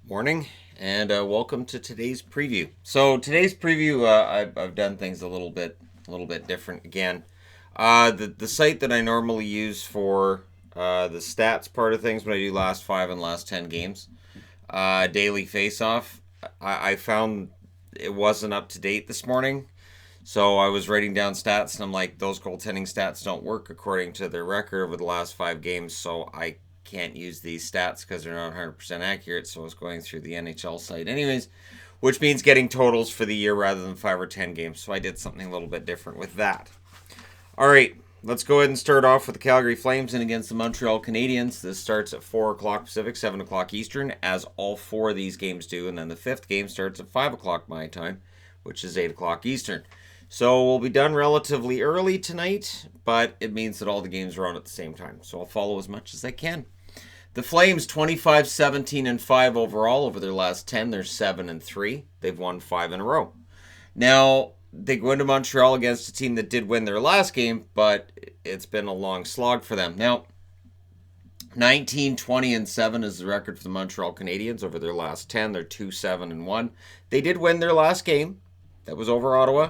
Morning, and welcome to today's preview. So today's preview, I've done things a little bit different again. The site that I normally use for the stats part of things when I do last 5 and last 10 games, daily face-off, I found it wasn't up to date this morning. So I was writing down stats, and I'm like, those goaltending stats don't work according to their record over the last 5 games. So I can't use these stats because they're not 100% accurate. So I was going through the NHL site, anyways, which means getting totals for the year rather than 5 or 10 games. So I did something a little bit different with that. All right, let's go ahead and start off with the Calgary Flames and against the Montreal Canadiens. This starts at 4 o'clock Pacific, 7 o'clock Eastern, as all four of these games do. And then the fifth game starts at 5 o'clock my time, which is 8 o'clock Eastern. So we'll be done relatively early tonight, but it means that all the games are on at the same time. So I'll follow as much as I can. The Flames 25, 17, and 5 overall over their last 10. They're 7 and 3. They've won 5 in a row. Now, they go into Montreal against a team that did win their last game, but it's been a long slog for them. Now, 19, 20, and 7 is the record for the Montreal Canadiens over their last 10. They're 2, 7, and 1. They did win their last game. That was over Ottawa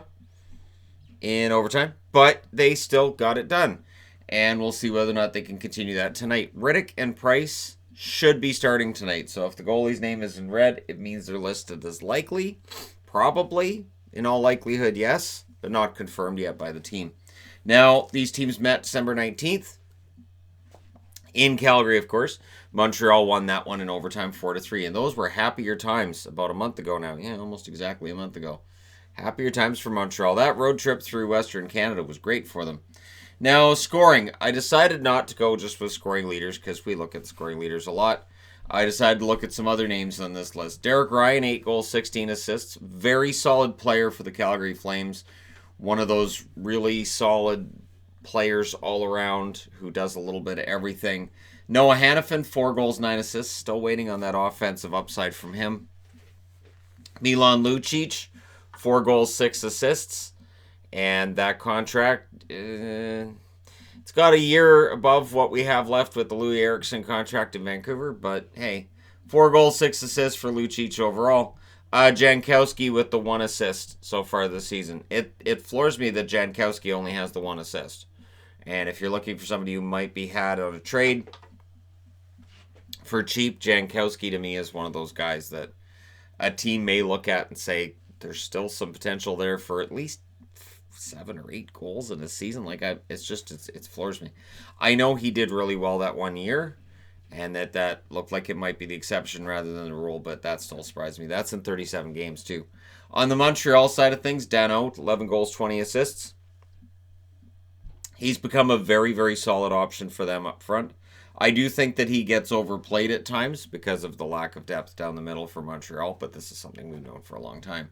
in overtime, but they still got it done. And we'll see whether or not they can continue that tonight. Riddick and Price should be starting tonight. So if the goalie's name is in red, it means they're listed as likely. Probably, in all likelihood, yes, but not confirmed yet by the team. Now, these teams met December 19th in Calgary, of course. Montreal won that one in overtime 4-3. And those were happier times about a month ago now. Yeah, almost exactly a month ago. Happier times for Montreal. That road trip through Western Canada was great for them. Now, scoring. I decided not to go just with scoring leaders because we look at scoring leaders a lot. I decided to look at some other names on this list. Derek Ryan, 8 goals, 16 assists. Very solid player for the Calgary Flames. One of those really solid players all around who does a little bit of everything. Noah Hannafin, 4 goals, 9 assists. Still waiting on that offensive upside from him. Milan Lucic, 4 goals, 6 assists. And that contract, it's got a year above what we have left with the Louis Eriksson contract in Vancouver. But hey, 4 goals, 6 assists for Lucic overall. Jankowski with the 1 assist so far this season. It floors me that Jankowski only has the 1 assist. And if you're looking for somebody who might be had on a trade for cheap, Jankowski to me is one of those guys that a team may look at and say there's still some potential there for at least 7 or 8 goals in a season. It floors me. I know he did really well that one year, and that looked like it might be the exception rather than the rule, but that still surprised me. That's in 37 games too. On the Montreal side of things, Danault, 11 goals, 20 assists. He's become a very, very solid option for them up front. I do think that he gets overplayed at times because of the lack of depth down the middle for Montreal, but this is something we've known for a long time.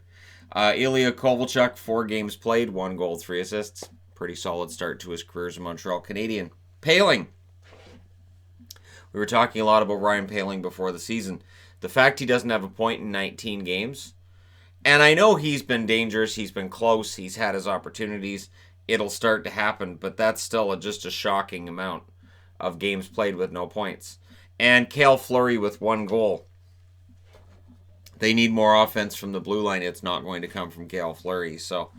Ilya Kovalchuk, 4 games played, 1 goal, 3 assists. Pretty solid start to his career as a Montreal Canadian. Paling. We were talking a lot about Ryan Paling before the season. The fact he doesn't have a point in 19 games, and I know he's been dangerous, he's been close, he's had his opportunities, it'll start to happen, but that's still just a shocking amount of games played with no points. And Cale Fleury with 1 goal. They need more offense from the blue line. It's not going to come from Cale Fleury. So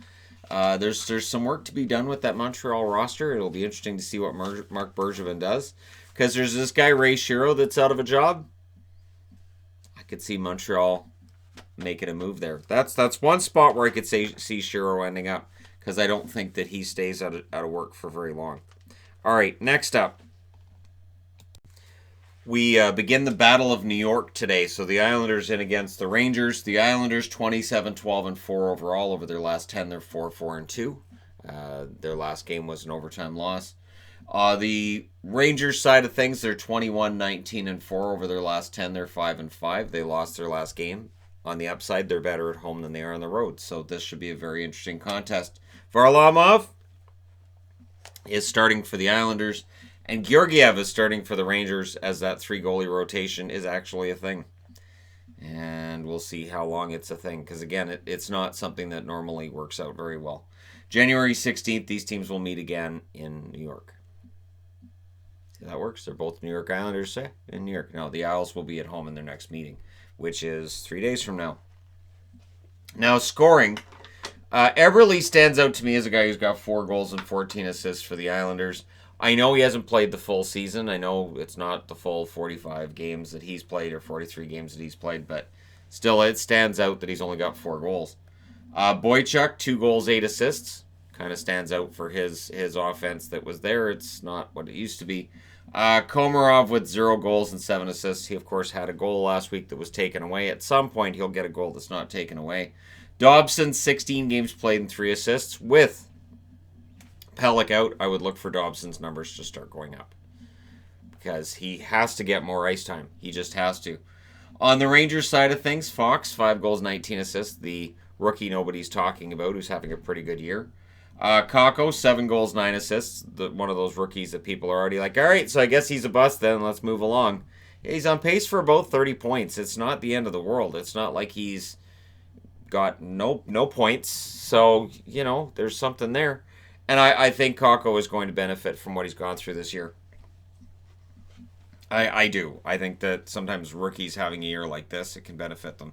there's some work to be done with that Montreal roster. It'll be interesting to see what Mark Bergevin does. Because there's this guy, Ray Shero, that's out of a job. I could see Montreal making a move there. That's one spot where I could see Shero ending up. Because I don't think that he stays out of work for very long. All right, next up. We begin the Battle of New York today. So the Islanders in against the Rangers. The Islanders 27, 12, and 4 overall. Over their last 10, they're 4, 4, and 2. Their last game was an overtime loss. The Rangers side of things, they're 21, 19, and 4. Over their last 10, they're 5 and 5. They lost their last game. On the upside, they're better at home than they are on the road. So this should be a very interesting contest. Varlamov is starting for the Islanders. And Georgiev is starting for the Rangers as that 3-goalie rotation is actually a thing. And we'll see how long it's a thing. Because, again, it's not something that normally works out very well. January 16th, these teams will meet again in New York. See how that works? They're both New York Islanders in New York. No, the Isles will be at home in their next meeting, which is 3 days from now. Now, scoring. Eberle stands out to me as a guy who's got 4 goals and 14 assists for the Islanders. I know he hasn't played the full season. I know it's not the full 45 games that he's played or 43 games that he's played, but still it stands out that he's only got 4 goals. Boychuk, 2 goals, 8 assists. Kind of stands out for his offense that was there. It's not what it used to be. Komarov with 0 goals and 7 assists. He, of course, had a goal last week that was taken away. At some point, he'll get a goal that's not taken away. Dobson, 16 games played and 3 assists. With Pellick out, I would look for Dobson's numbers to start going up, because he has to get more ice time. He just has to. On the Rangers side of things, Fox, 5 goals, 19 assists. The rookie nobody's talking about, who's having a pretty good year. Kakko, 7 goals, 9 assists. One of those rookies that people are already like, all right, so I guess he's a bust then. Let's move along. Yeah, he's on pace for about 30 points. It's not the end of the world. It's not like he's got no points. So, there's something there. And I think Kakko is going to benefit from what he's gone through this year. I do. I think that sometimes rookies having a year like this, it can benefit them.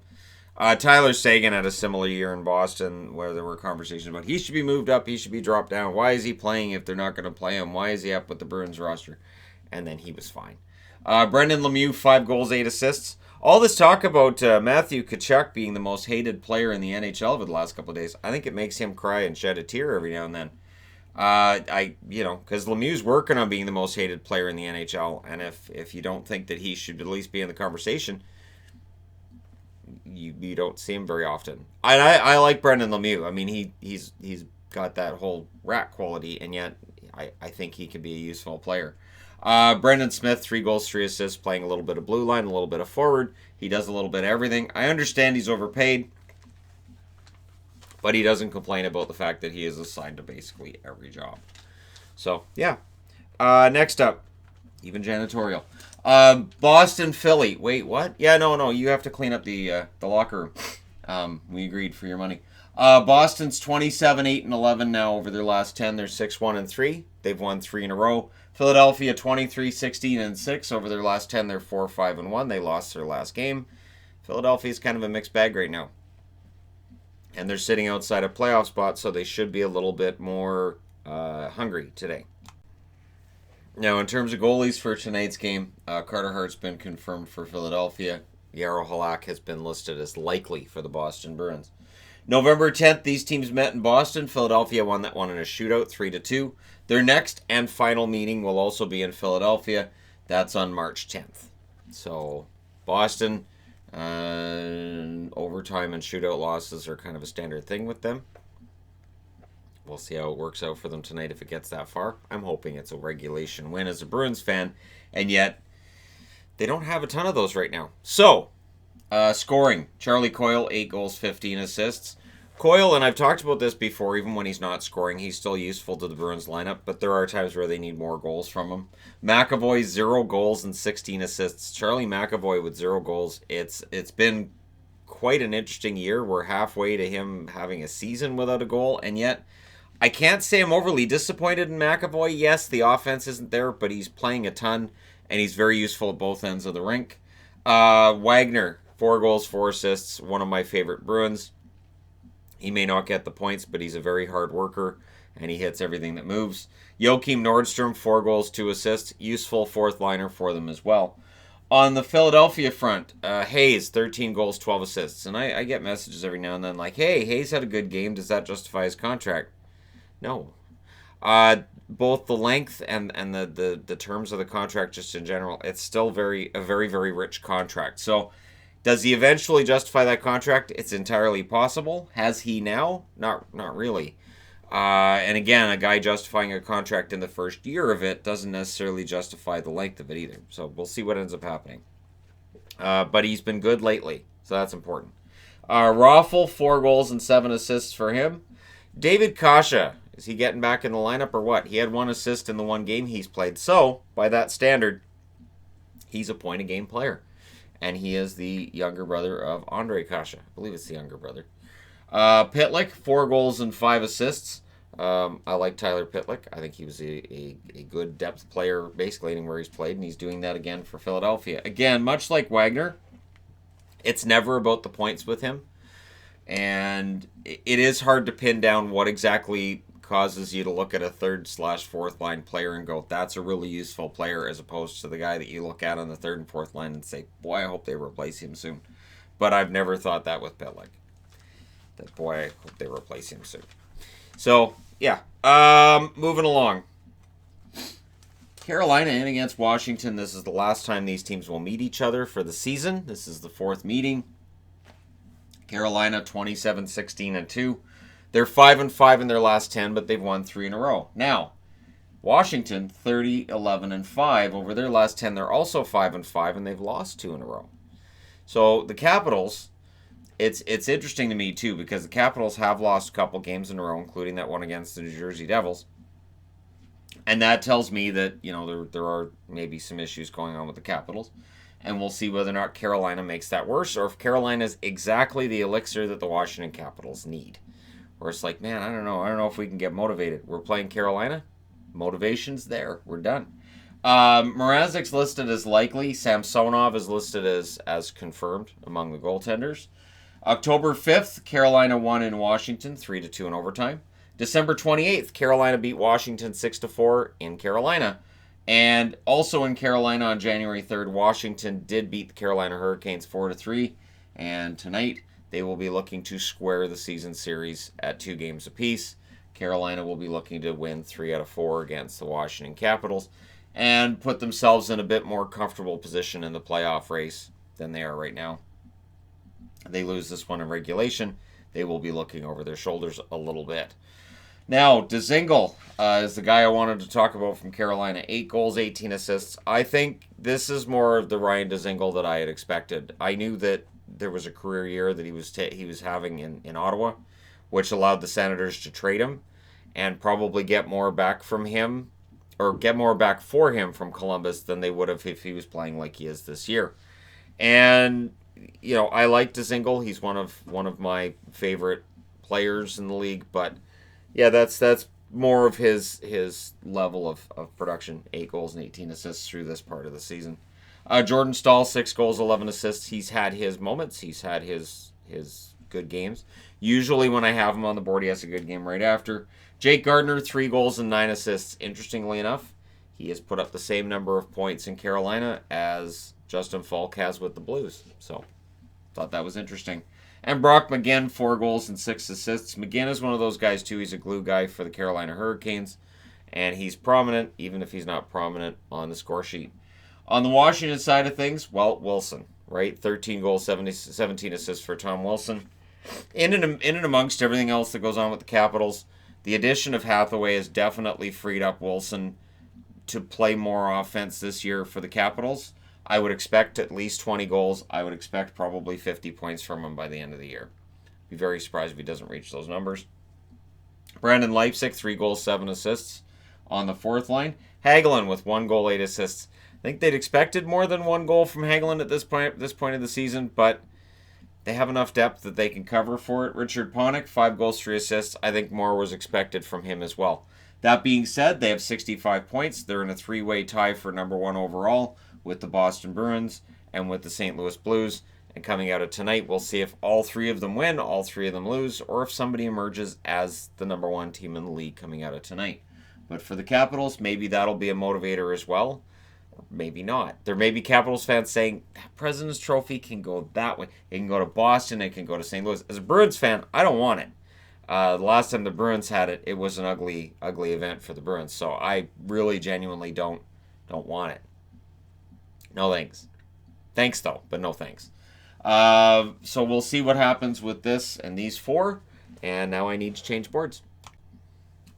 Tyler Seguin had a similar year in Boston where there were conversations about he should be moved up, he should be dropped down. Why is he playing if they're not going to play him? Why is he up with the Bruins roster? And then he was fine. Brendan Lemieux, 5 goals, 8 assists. All this talk about Matthew Tkachuk being the most hated player in the NHL over the last couple of days, I think it makes him cry and shed a tear every now and then. Because Lemieux's working on being the most hated player in the NHL, and if you don't think that he should at least be in the conversation, you don't see him very often. I like Brendan Lemieux. I mean, he's got that whole rat quality, and yet I think he could be a useful player. Brendan Smith, 3 goals, 3 assists, playing a little bit of blue line, a little bit of forward. He does a little bit of everything. I understand he's overpaid, but he doesn't complain about the fact that he is assigned to basically every job. So, yeah. Next up, even janitorial. Boston, Philly. Wait, what? Yeah, no. You have to clean up the locker room. We agreed for your money. Boston's 27-8-11 now over their last 10. They're 6-1-3. They've won 3 in a row. Philadelphia 23-16-6 over their last 10. They're 4-5-1. They lost their last game. Philadelphia's kind of a mixed bag right now. And they're sitting outside a playoff spot, so they should be a little bit more hungry today. Now, in terms of goalies for tonight's game, Carter Hart's been confirmed for Philadelphia. Jaro Halak has been listed as likely for the Boston Bruins. November 10th, these teams met in Boston. Philadelphia won that one in a shootout, 3-2. Their next and final meeting will also be in Philadelphia. That's on March 10th. So, Boston, overtime and shootout losses are kind of a standard thing with them. We'll see how it works out for them tonight if it gets that far. I'm hoping it's a regulation win as a Bruins fan, and yet they don't have a ton of those right now. So, scoring. Charlie Coyle, 8 goals, 15 assists. Coyle, and I've talked about this before, even when he's not scoring, he's still useful to the Bruins lineup, but there are times where they need more goals from him. McAvoy, 0 goals and 16 assists. Charlie McAvoy with 0 goals. It's been quite an interesting year. We're halfway to him having a season without a goal, and yet I can't say I'm overly disappointed in McAvoy. Yes, the offense isn't there, but he's playing a ton, and he's very useful at both ends of the rink. Wagner, 4 goals, 4 assists, one of my favorite Bruins. He may not get the points, but he's a very hard worker, and he hits everything that moves. Joachim Nordstrom, 4 goals, 2 assists. Useful fourth liner for them as well. On the Philadelphia front, Hayes, 13 goals, 12 assists. And I get messages every now and then like, hey, Hayes had a good game. Does that justify his contract? No. Both the length and the terms of the contract just in general, it's still a very, very rich contract. So, does he eventually justify that contract? It's entirely possible. Has he now? Not really. And again, a guy justifying a contract in the first year of it doesn't necessarily justify the length of it either. So we'll see what ends up happening. But he's been good lately, so that's important. Raffle, 4 goals and 7 assists for him. David Kasha, is he getting back in the lineup or what? He had 1 assist in the 1 game he's played. So, by that standard, he's a point-a-game player. And he is the younger brother of Andre Kasha. I believe it's the younger brother. Pitlick, 4 goals and 5 assists. I like Tyler Pitlick. I think he was a good depth player basically anywhere he's played, and he's doing that again for Philadelphia. Again, much like Wagner, it's never about the points with him. And it is hard to pin down what exactly causes you to look at a third/fourth line player and go, that's a really useful player, as opposed to the guy that you look at on the third and fourth line and say, boy, I hope they replace him soon. But I've never thought that with Pitlick. That, boy, I hope they replace him soon. So, yeah. Moving along. Carolina in against Washington. This is the last time these teams will meet each other for the season. This is the fourth meeting. Carolina 27-16-2. They're 5-5 in their last 10, but they've won 3 in a row. Now, Washington 30-11-5 over their last 10. They're also 5-5, and they've lost 2 in a row. So the Capitals, it's interesting to me too, because the Capitals have lost a couple games in a row, including that one against the New Jersey Devils. And that tells me that, you know, there are maybe some issues going on with the Capitals. And we'll see whether or not Carolina makes that worse, or if Carolina is exactly the elixir that the Washington Capitals need. Where it's like, man, I don't know if we can get motivated. We're playing Carolina. Motivation's there. We're done. Mrazek's listed as likely. Samsonov is listed as confirmed among the goaltenders. October 5th, Carolina won in Washington, 3-2 in overtime. December 28th, Carolina beat Washington 6-4 in Carolina. And also in Carolina on January 3rd, Washington did beat the Carolina Hurricanes 4-3. And tonight, they will be looking to square the season series at 2 games apiece. Carolina will be looking to win 3 out of 4 against the Washington Capitals and put themselves in a bit more comfortable position in the playoff race than they are right now. They lose this one in regulation, they will be looking over their shoulders a little bit. Now, Dzingel is the guy I wanted to talk about from Carolina. 8 goals, 18 assists. I think this is more of the Ryan Dzingel that I had expected. I knew that there was a career year that he was having in Ottawa, which allowed the Senators to trade him and probably get more back from him, or get more back for him from Columbus than they would have if he was playing like he is this year. And, you know, I like Dzingel. He's one of my favorite players in the league, but yeah, that's more of his level of production. 8 goals and 18 assists through this part of the season. Jordan Staal, 6 goals, 11 assists. He's had his moments. He's had his good games. Usually when I have him on the board, he has a good game right after. Jake Gardiner, 3 goals and 9 assists. Interestingly enough, he has put up the same number of points in Carolina as Justin Falk has with the Blues. So, thought that was interesting. And Brock McGinn, 4 goals and 6 assists. McGinn is one of those guys, too. He's a glue guy for the Carolina Hurricanes. And he's prominent, even if he's not prominent on the score sheet. On the Washington side of things, well, Wilson, right? 13 goals, 17 assists for Tom Wilson. In and amongst everything else that goes on with the Capitals, the addition of Hathaway has definitely freed up Wilson to play more offense this year for the Capitals. I would expect at least 20 goals. I would expect probably 50 points from him by the end of the year. Be very surprised if he doesn't reach those numbers. Brandon Leipzig, 3 goals, 7 assists on the fourth line. Hagelin with 1 goal, 8 assists. I think they'd expected more than 1 goal from Hagelin at this point of the season, but they have enough depth that they can cover for it. Richard Panik, 5 goals, 3 assists. I think more was expected from him as well. That being said, they have 65 points. They're in a 3-way tie for number 1 overall with the Boston Bruins and with the St. Louis Blues. And coming out of tonight, we'll see if all 3 of them win, all 3 of them lose, or if somebody emerges as the number 1 team in the league coming out of tonight. But for the Capitals, maybe that'll be a motivator as well. Maybe not. There may be Capitals fans saying that President's Trophy can go that way. It can go to Boston. It can go to St. Louis. As a Bruins fan, I don't want it. The last time the Bruins had it, it was an ugly event for the Bruins. So I really genuinely don't want it. No thanks. Thanks though, but no thanks. So we'll see what happens with this and these 4. And now I need to change boards.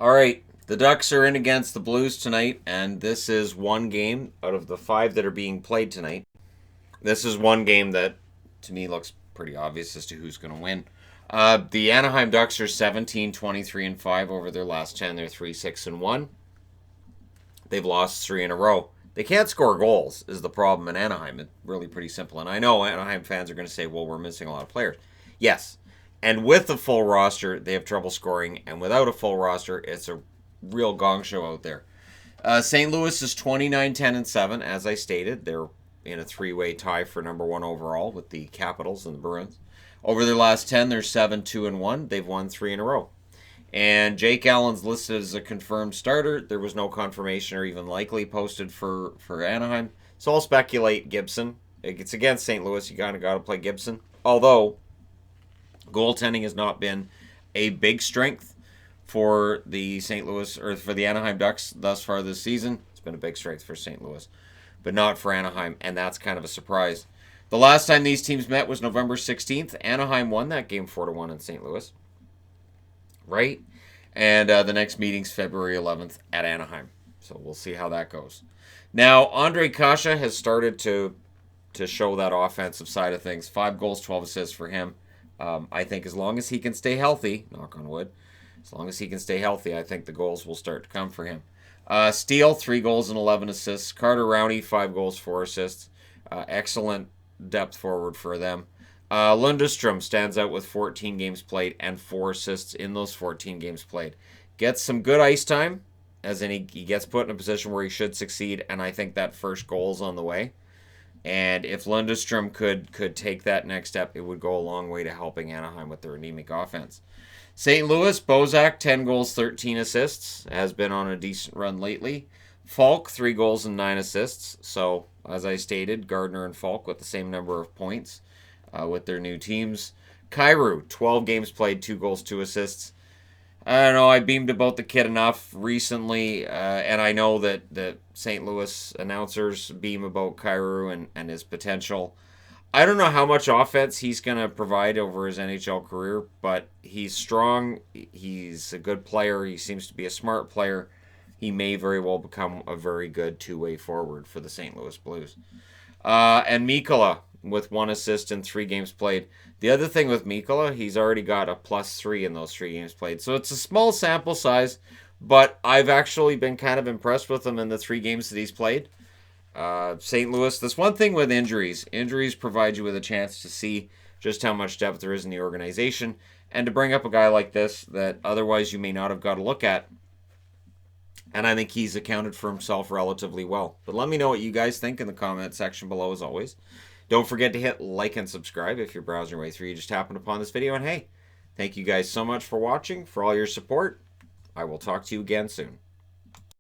All right. The Ducks are in against the Blues tonight, and this is one game out of the 5 that are being played tonight. This is one game that, to me, looks pretty obvious as to who's going to win. The Anaheim Ducks are 17-23-5 over their last 10. They're 3-6-1. They've lost 3 in a row. They can't score goals is the problem in Anaheim. It's really pretty simple. And I know Anaheim fans are going to say, well, we're missing a lot of players. Yes, And with a full roster, they have trouble scoring. And without a full roster, it's a real gong show out there. St. Louis is 29, 10, and 7, as I stated. They're in a three-way tie for number one overall with the Capitals and the Bruins. Over their last 10, they're 7, 2, and 1. They've won 3 in a row. And Jake Allen's listed as a confirmed starter. There was no confirmation or even likely posted for Anaheim. So I'll speculate Gibson. It's against St. Louis. You kind of got to play Gibson. Although, goaltending has not been a big strength for the St. Louis, or for the Anaheim Ducks thus far this season. It's been a big strength for St. Louis, but not for Anaheim, and that's kind of a surprise. The last time these teams met was November 16th. Anaheim won that game 4-1 in St. Louis, right? And the next meeting's February 11th at Anaheim, so we'll see how that goes. Now, Andre Kasha has started to show that offensive side of things. 5 goals, 12 assists for him. I think as long as he can stay healthy, knock on wood, as long as he can stay healthy, I think the goals will start to come for him. Steele, 3 goals and 11 assists. Carter Rowney, 5 goals, 4 assists. Excellent depth forward for them. Lundestrom stands out with 14 games played and 4 assists in those 14 games played. Gets some good ice time, as in he gets put in a position where he should succeed, and I think that first goal is on the way. And if Lundestrom could take that next step, it would go a long way to helping Anaheim with their anemic offense. St. Louis, Bozak, 10 goals, 13 assists, has been on a decent run lately. Falk, 3 goals and 9 assists. So, as I stated, Gardner and Falk with the same number of points with their new teams. Kyrou, 12 games played, 2 goals, 2 assists. I don't know, I beamed about the kid enough recently, and I know that St. Louis announcers beam about Kyrou and his potential. I don't know how much offense he's going to provide over his NHL career, but he's strong. He's a good player. He seems to be a smart player. He may very well become a very good two-way forward for the St. Louis Blues. And Mikkola with 1 assist in 3 games played. The other thing with Mikkola, he's already got a +3 in those 3 games played. So it's a small sample size, but I've actually been kind of impressed with him in the 3 games that he's played. St. Louis, that's one thing with injuries. Injuries provide you with a chance to see just how much depth there is in the organization, and to bring up a guy like this that otherwise you may not have got a look at. And I think he's accounted for himself relatively well. But let me know what you guys think in the comment section below, as always. Don't forget to hit like and subscribe if you're browsing your way through. You just happened upon this video. And hey, thank you guys so much for watching, for all your support. I will talk to you again soon.